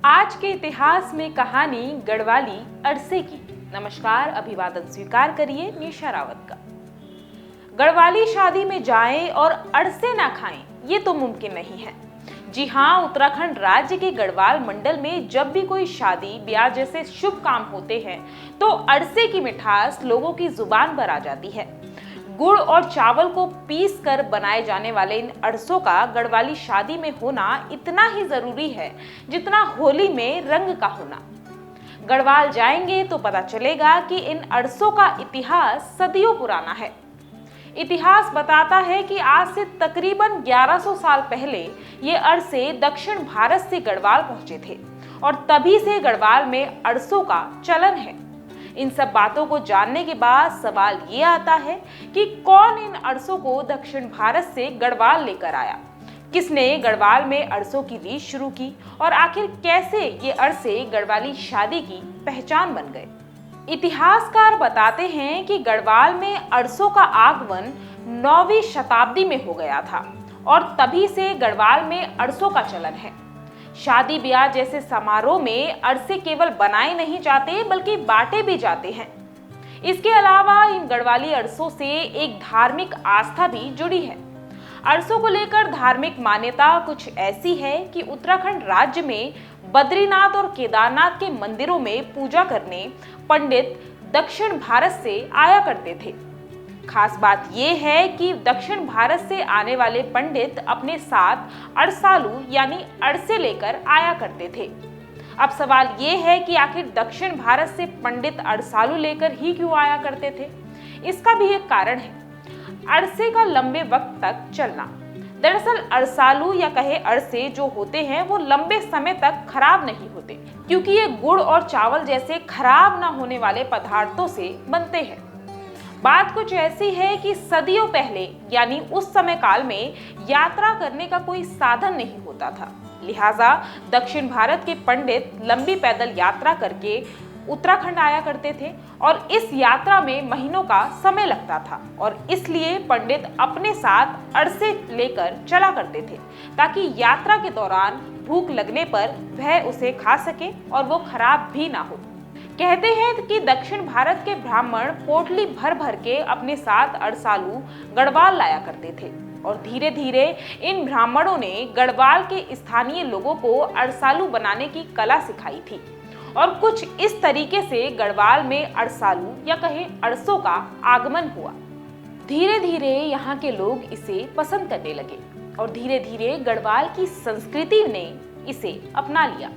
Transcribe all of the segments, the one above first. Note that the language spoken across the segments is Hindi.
आज के इतिहास में कहानी गढ़वाली अरसे की। नमस्कार, अभिवादन स्वीकार करिए निशा रावत का। गढ़वाली शादी में जाएं और अरसे ना खाएं, ये तो मुमकिन नहीं है। जी हाँ, उत्तराखंड राज्य के गढ़वाल मंडल में जब भी कोई शादी ब्याह जैसे शुभ काम होते हैं तो अरसे की मिठास लोगों की जुबान पर आ जाती है। गुड़ और चावल को पीस कर बनाए जाने वाले इन अरसों का गढ़वाली शादी में होना इतना ही जरूरी है जितना होली में रंग का होना। गढ़वाल जाएंगे तो पता चलेगा कि इन अरसों का इतिहास सदियों पुराना है। इतिहास बताता है कि आज से तकरीबन 1100 साल पहले ये अरसे दक्षिण भारत से गढ़वाल पहुंचे थे और तभी से गढ़वाल में अरसों का चलन है। इन सब बातों को जानने के बाद सवाल ये आता है कि कौन इन अरसों को दक्षिण भारत से गढ़वाल लेकर आया, किसने गढ़वाल में अरसों की रीत शुरू की और आखिर कैसे ये अरसे गढ़वाली शादी की पहचान बन गए। इतिहासकार बताते हैं कि गढ़वाल में अरसों का आगमन 9वीं शताब्दी में हो गया था और तभी से गढ़वाल में अरसों का चलन है। शादी ब्याह जैसे समारोह में अरसे केवल बनाए नहीं जाते बल्कि बांटे भी जाते हैं। इसके अलावा इन गढ़वाली अरसों से एक धार्मिक आस्था भी जुड़ी है। अरसों को लेकर धार्मिक मान्यता कुछ ऐसी है कि उत्तराखंड राज्य में बद्रीनाथ और केदारनाथ के मंदिरों में पूजा करने पंडित दक्षिण भारत से आया करते थे। खास बात यह है कि दक्षिण भारत से आने वाले पंडित अपने साथ अरसालू यानी अरसे लेकर आया करते थे। अब सवाल ये है कि आखिर दक्षिण भारत से पंडित अरसालू लेकर ही क्यों आया करते थे। इसका भी एक कारण है, अरसे का लंबे वक्त तक चलना। दरअसल अरसालू या कहे अरसे जो होते हैं वो लंबे समय तक खराब नहीं होते, क्योंकि ये गुड़ और चावल जैसे खराब ना होने वाले पदार्थों से बनते हैं। बात कुछ ऐसी है कि सदियों पहले यानी उस समय काल में यात्रा करने का कोई साधन नहीं होता था, लिहाजा दक्षिण भारत के पंडित लंबी पैदल यात्रा करके उत्तराखंड आया करते थे और इस यात्रा में महीनों का समय लगता था और इसलिए पंडित अपने साथ अरसे लेकर चला करते थे ताकि यात्रा के दौरान भूख लगने पर वह उसे खा सके और वो खराब भी ना हो। कहते हैं कि दक्षिण भारत के ब्राह्मण पोटली भर भर के अपने साथ अरसालू गढ़वाल लाया करते थे और धीरे धीरे इन ब्राह्मणों ने गढ़वाल के स्थानीय लोगों को अरसालू बनाने की कला सिखाई थी और कुछ इस तरीके से गढ़वाल में अरसालू या कहे अरसों का आगमन हुआ। धीरे धीरे यहाँ के लोग इसे पसंद करने लगे और धीरे धीरे गढ़वाल की संस्कृति ने इसे अपना लिया।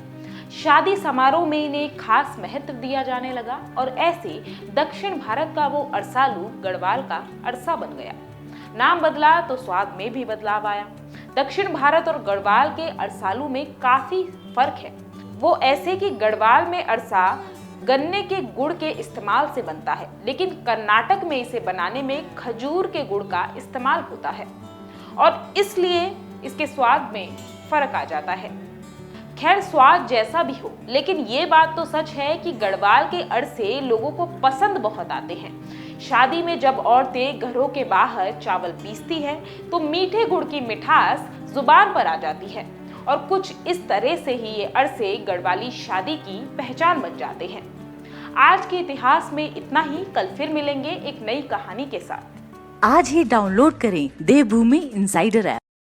शादी समारोह में इन्हें खास महत्व दिया जाने लगा और ऐसे दक्षिण भारत का वो अरसालू गढ़वाल का अरसा बन गया। नाम बदला तो स्वाद में भी बदलाव आया। दक्षिण भारत और गढ़वाल के अरसालू में काफी फर्क है। वो ऐसे कि गढ़वाल में अरसा गन्ने के गुड़ के इस्तेमाल से बनता है, लेकिन कर्नाटक में इसे बनाने में खजूर के गुड़ का इस्तेमाल होता है और इसलिए इसके स्वाद में फर्क आ जाता है। खैर, स्वाद जैसा भी हो, लेकिन ये बात तो सच है कि गढ़वाल के अरसे लोगों को पसंद बहुत आते हैं। शादी में जब औरतें घरों के बाहर चावल पीसती हैं तो मीठे गुड़ की मिठास जुबान पर आ जाती है और कुछ इस तरह से ही ये अरसे गढ़वाली शादी की पहचान बन जाते हैं। आज के इतिहास में इतना ही। कल फिर मिलेंगे एक नई कहानी के साथ। आज ही डाउनलोड करें देवभूमि इनसाइडर ऐप।